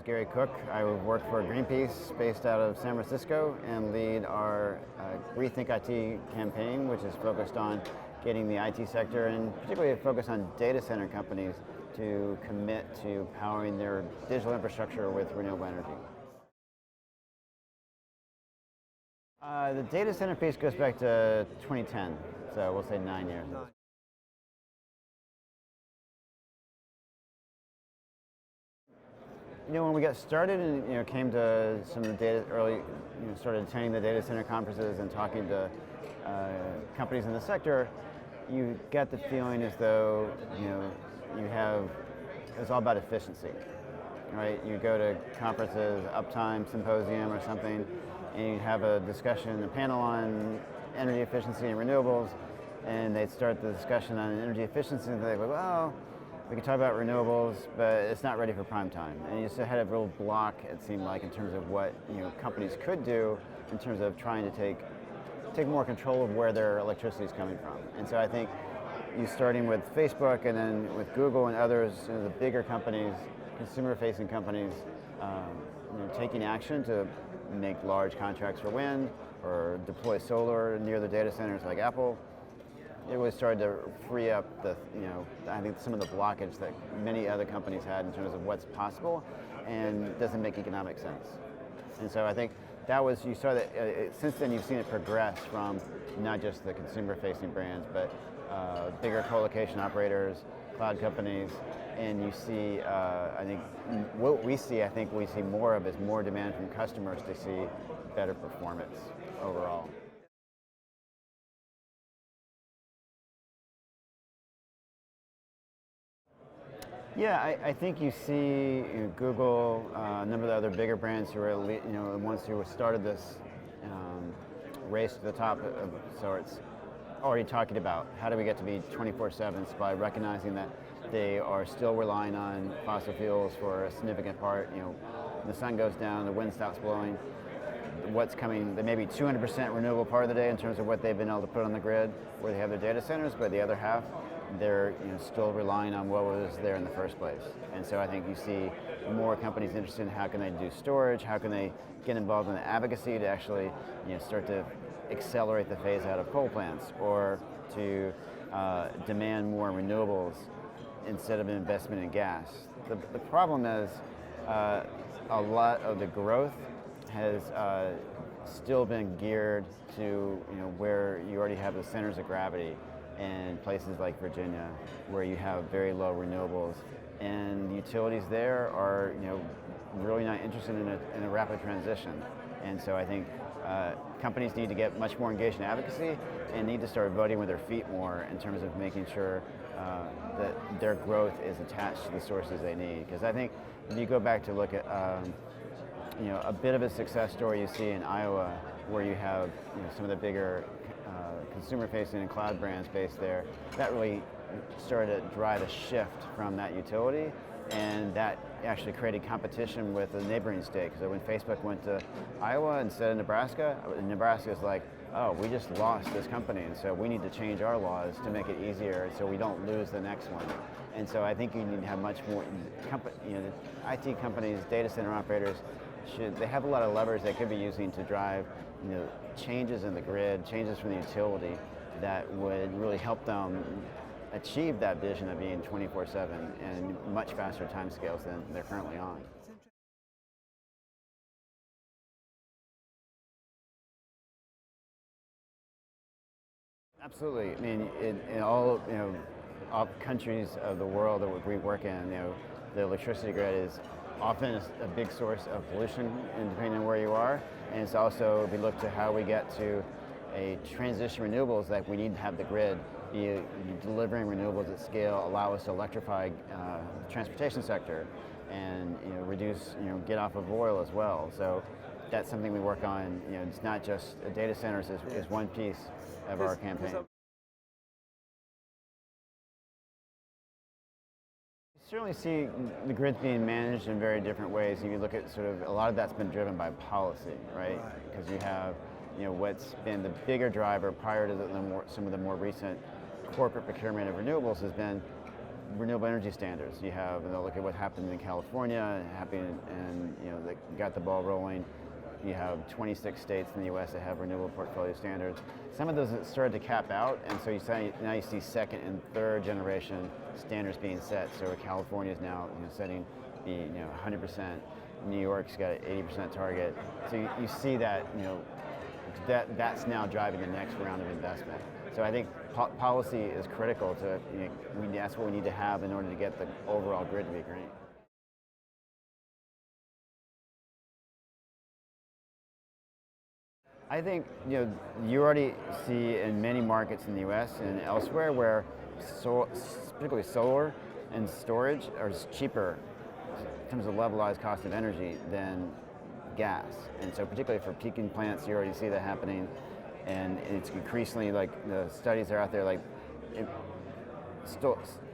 is Gary Cook. I work for Greenpeace based out of San Francisco and lead our Rethink IT campaign, which is focused on getting the IT sector and particularly focused on data center companies to commit to powering their digital infrastructure with renewable energy. The data center piece goes back to 2010, so we'll say 9 years. When we got started and came to some of the data started attending the data center conferences and talking to companies in the sector, you get the feeling as though it's all about efficiency, right? You go to conferences, Uptime Symposium or something, and you have a discussion, a panel on energy efficiency and renewables, and they'd start the discussion on energy efficiency, and they'd go, well, we can talk about renewables, but it's not ready for prime time. And you just had a real block, it seemed like, in terms of what companies could do in terms of trying to take more control of where their electricity is coming from. And so I think you starting with Facebook and then with Google and others, the bigger companies, consumer-facing companies, taking action to make large contracts for wind or deploy solar near the data centers like Apple. It really started to free up I think some of the blockage that many other companies had in terms of what's possible and doesn't make economic sense. And so I think that was, you saw that since then you've seen it progress from not just the consumer-facing brands, but bigger co-location operators, cloud companies, and you see, we see more of is more demand from customers to see better performance overall. Yeah, I think you see Google, a number of the other bigger brands who are the ones who started this race to the top of sorts, already talking about how do we get to be 24/7 by recognizing that they are still relying on fossil fuels for a significant part. The sun goes down, the wind stops blowing. What's coming, they may be 200% renewable part of the day in terms of what they've been able to put on the grid where they have their data centers, but the other half, they're still relying on what was there in the first place. And so I think you see more companies interested in how can they do storage, how can they get involved in the advocacy to actually start to accelerate the phase out of coal plants or to demand more renewables instead of an investment in gas. The problem is a lot of the growth has still been geared to where you already have the centers of gravity in places like Virginia, where you have very low renewables, and the utilities there are really not interested in a rapid transition. And so I think companies need to get much more engaged in advocacy and need to start voting with their feet more in terms of making sure that their growth is attached to the sources they need. Because I think if you go back to look at a bit of a success story you see in Iowa, where you have some of the bigger consumer-facing and cloud brands based there, that really started to drive a shift from that utility, and that actually created competition with the neighboring state. Because when Facebook went to Iowa instead of Nebraska, Nebraska's like, oh, we just lost this company, and so we need to change our laws to make it easier so we don't lose the next one. And so I think you need to have much more, IT companies, data center operators, they have a lot of levers they could be using to drive changes in the grid, changes from the utility that would really help them achieve that vision of being 24/7 and much faster timescales than they're currently on. Absolutely. I mean, in all countries of the world that we work in, the electricity grid is often a big source of pollution, and depending on where you are. And it's also, we look to how we get to a transition renewables, that we need to have the grid be delivering renewables at scale, allow us to electrify the transportation sector, and reduce, get off of oil as well. So that's something we work on. It's not just data centers is one piece of our campaign. Certainly see the grids being managed in very different ways. You look at sort of, a lot of that's been driven by policy, right? Because you have, what's been the bigger driver prior to some of the more recent corporate procurement of renewables has been renewable energy standards. You have, look at what happened in California, and they got the ball rolling. You have 26 states in the U.S. that have renewable portfolio standards. Some of those started to cap out, and so now you see second and third generation standards being set. So California is now setting the 100%. New York's got an 80% target. So you see that that's now driving the next round of investment. So I think policy is critical to that's what we need to have in order to get the overall grid to be green. I think you already see in many markets in the U.S. and elsewhere where particularly solar and storage are cheaper in terms of levelized cost of energy than gas. And so particularly for peaking plants, you already see that happening, and it's increasingly, like, the studies are out there, like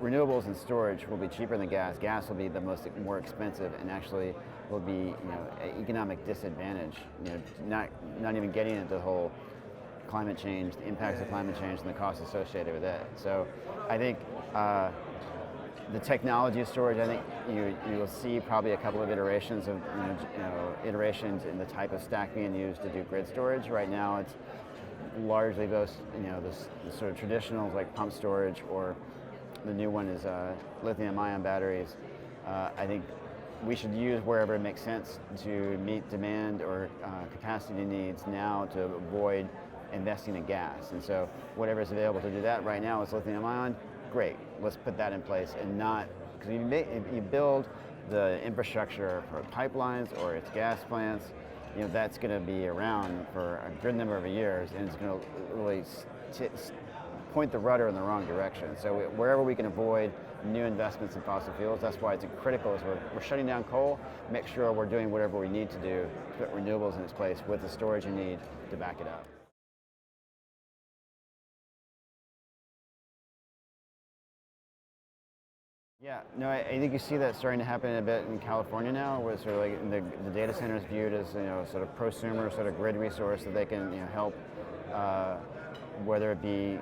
renewables and storage will be cheaper than gas. Gas will be the more expensive, and actually will be an economic disadvantage. Not even getting into the whole climate change, the impacts of climate change, and the costs associated with it. So I think the technology of storage, I think you will see probably a couple of iterations of iterations in the type of stack being used to do grid storage. Right now, it's largely those the sort of traditionals like pump storage, or the new one is lithium-ion batteries. I think we should use wherever it makes sense to meet demand or capacity needs now to avoid investing in gas. And so whatever is available to do that right now is lithium-ion. Great, let's put that in place, and not, because if you build the infrastructure for pipelines or its gas plants, that's going to be around for a good number of years, and it's going to really point the rudder in the wrong direction. So wherever we can avoid new investments in fossil fuels, that's why it's critical. As we're shutting down coal, make sure we're doing whatever we need to do to put renewables in its place with the storage you need to back it up. Yeah, no, I think you see that starting to happen a bit in California now, where sort of like the data center is viewed as sort of prosumer, sort of grid resource that they can help, whether it be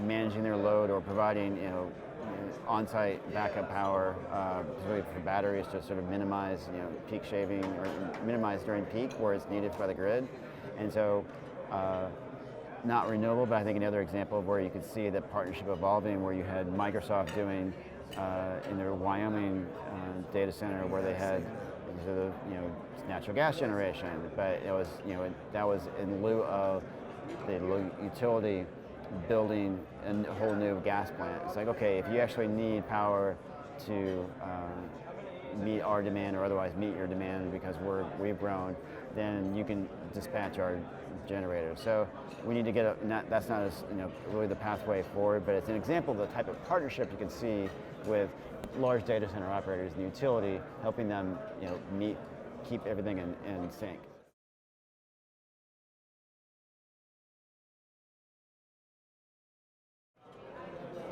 managing their load or providing on-site backup power, particularly for batteries, to sort of minimize peak shaving, or minimize during peak where it's needed by the grid. And so not renewable, but I think another example of where you could see the partnership evolving, where you had Microsoft doing in their Wyoming data center, where they had sort of natural gas generation, but it was that was in lieu of the utility building a whole new gas plant. It's like, okay, if you actually need power to meet our demand, or otherwise meet your demand because we've grown, then you can dispatch our generators. So we need to get that's not as really the pathway forward, but it's an example of the type of partnership you can see with large data center operators and the utility, helping them keep everything in sync.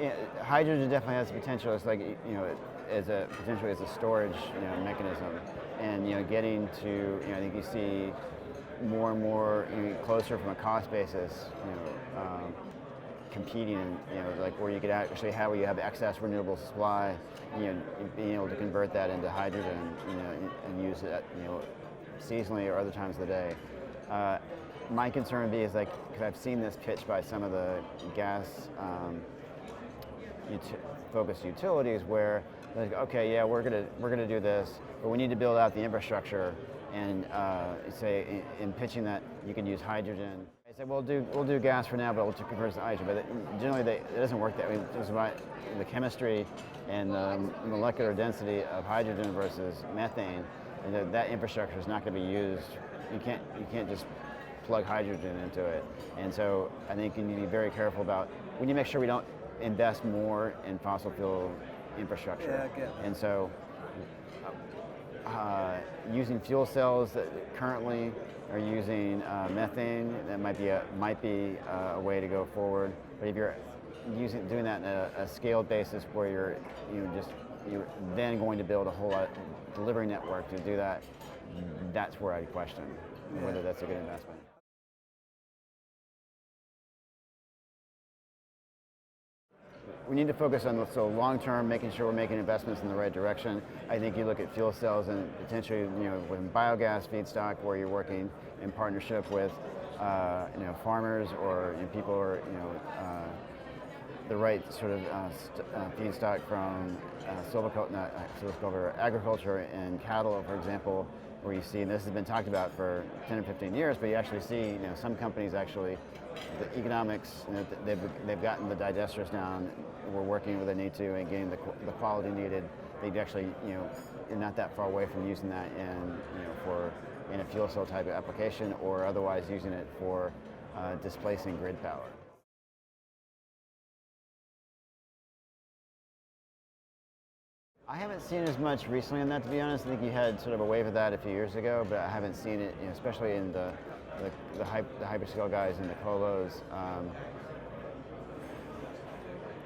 Yeah, hydrogen definitely has the potential. It's like potentially as a storage mechanism, and getting to I think you see more and more closer from a cost basis, competing, like where you could actually have, where you have excess renewable supply, being able to convert that into hydrogen, and use it, seasonally or other times of the day. My concern would be is like, because I've seen this pitched by some of the gas focused utilities, where they're like, okay, yeah, we're gonna do this, but we need to build out the infrastructure, and say in pitching that you can use hydrogen. I say, we'll do gas for now, but we'll convert it to hydrogen. But generally, it doesn't work that way. It's about the chemistry and the molecular density of hydrogen versus methane, and that infrastructure is not going to be used. You can't just plug hydrogen into it. And so I think you need to be very careful about, we need to make sure we don't invest more in fossil fuel infrastructure. Yeah, I get that. And so using fuel cells that currently are using methane, that might be a way to go forward. But if you're doing that in a scaled basis, where you're then going to build a whole delivery network to do that, that's where I'd question whether that's a good investment. we need to focus on long-term, making sure we're making investments in the right direction. I think you look at fuel cells and potentially, with biogas feedstock, where you're working in partnership with, farmers or people who are, the right sort of feedstock from silviculture, agriculture and cattle, for example, where you see, and this has been talked about for 10 or 15 years, but you actually see, some companies actually, the economics, they've gotten the digesters down, we're working where they need to and getting the quality needed. They actually, you're not that far away from using that in a fuel cell type of application, or otherwise using it for displacing grid power. I haven't seen as much recently on that, to be honest. I think you had sort of a wave of that a few years ago, but I haven't seen it, especially in the hyperscale guys and the colos.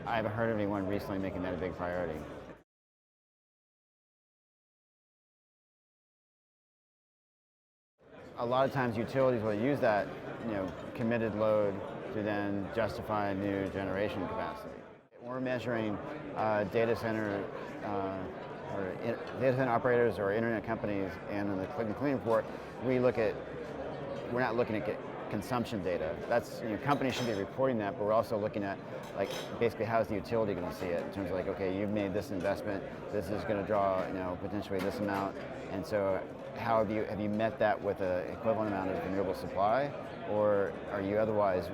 I haven't heard of anyone recently making that a big priority. A lot of times utilities will use that, committed load to then justify new generation capacity. We're measuring data center operators or internet companies, and in the clean report, we're not looking at consumption data. That's, companies should be reporting that, but we're also looking at, basically how's the utility going to see it in terms of okay, you've made this investment, this is going to draw, potentially this amount, and so how have you met that with an equivalent amount of renewable supply, or are you otherwise,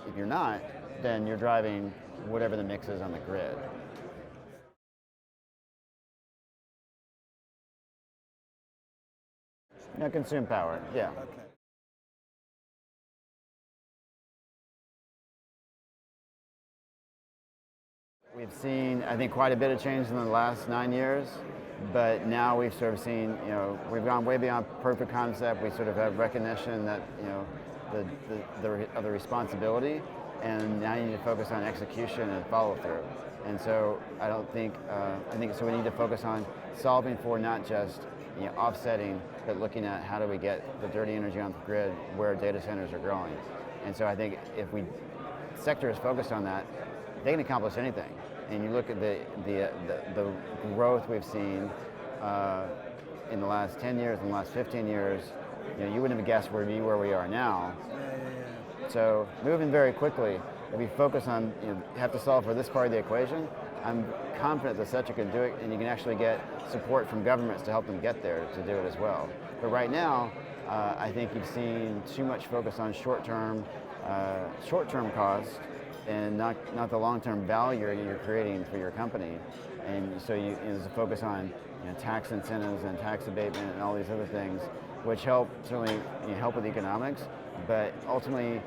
if you're not, then you're driving whatever the mix is on the grid. Consume power, yeah. Okay. We've seen, I think, quite a bit of change in the last 9 years, but now we've sort of seen, we've gone way beyond perfect concept. We sort of have recognition that, the responsibility, and now you need to focus on execution and follow through. And so I think so we need to focus on solving for not just offsetting, but looking at how do we get the dirty energy on the grid where data centers are growing. And so I think if sector is focused on that, they can accomplish anything. And you look at the growth we've seen in the last 10 years, in the last 15 years, you wouldn't have guessed where we are now. So moving very quickly, if we focus on, have to solve for this part of the equation, I'm confident the sector can do it, and you can actually get support from governments to help them get there to do it as well. But right now, I think you've seen too much focus on short-term cost and not the long-term value you're creating for your company. And so there's a focus on tax incentives and tax abatement and all these other things, which certainly help with economics. But ultimately,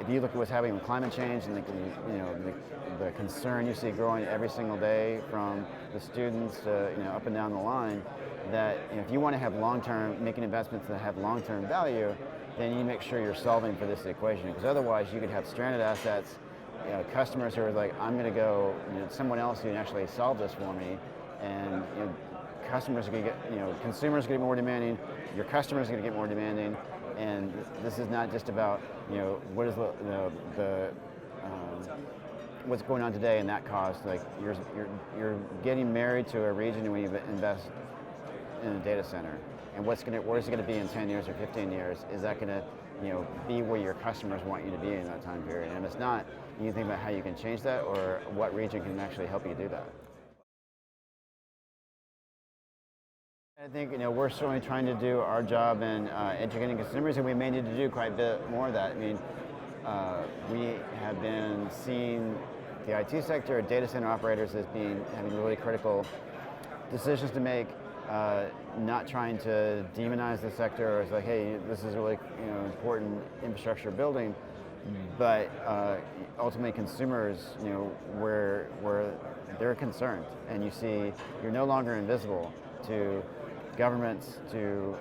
if you look at what's happening with climate change and the concern you see growing every single day from the students to up and down the line, that if you want to have making investments that have long-term value, then you make sure you're solving for this equation, because otherwise you could have stranded assets, customers who are like, I'm going to go, someone else who can actually solve this for me, and customers are going to get, consumers are going to get more demanding, your customers are going to get more demanding, and this is not just about, what is what's going on today and that cost. Like you're getting married to a region when you invest in a data center, and where is it going to be in 10 years or 15 years? Is that going to be where your customers want you to be in that time period? And if it's not, you think about how you can change that, or what region can actually help you do that. I think we're certainly trying to do our job in educating consumers, and we may need to do quite a bit more of that. I mean, we have been seeing the IT sector, data center operators as having really critical decisions to make. Not trying to demonize the sector, or it's like, hey, this is really important infrastructure building, but ultimately consumers, where they're concerned, and you see you're no longer invisible to governments, to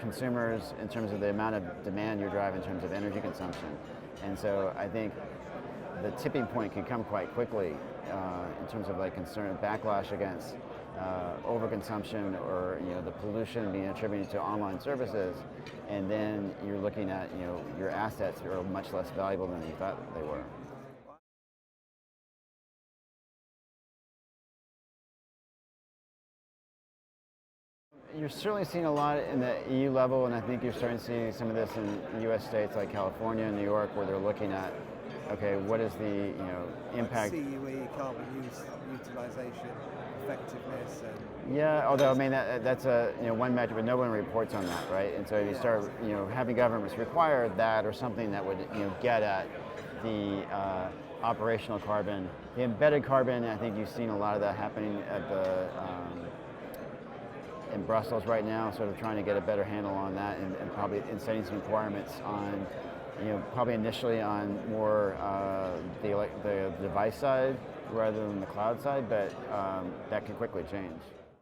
consumers in terms of the amount of demand you drive in terms of energy consumption. And so I think the tipping point can come quite quickly in terms of concern, backlash against overconsumption, or the pollution being attributed to online services, and then you're looking at your assets are much less valuable than you thought they were. You're certainly seeing a lot in the EU level, and I think you're starting to see some of this in U.S. states like California and New York, where they're looking at, okay, what is the impact? Like CUE, carbon utilization, effectiveness. Yeah, although I mean that's a one metric, but no one reports on that, right? And so if you start having governments require that or something that would get at the operational carbon, the embedded carbon. I think you've seen a lot of that happening at the in Brussels right now, sort of trying to get a better handle on that, and probably setting some requirements on, probably initially on more the device side rather than the cloud side, but that can quickly change.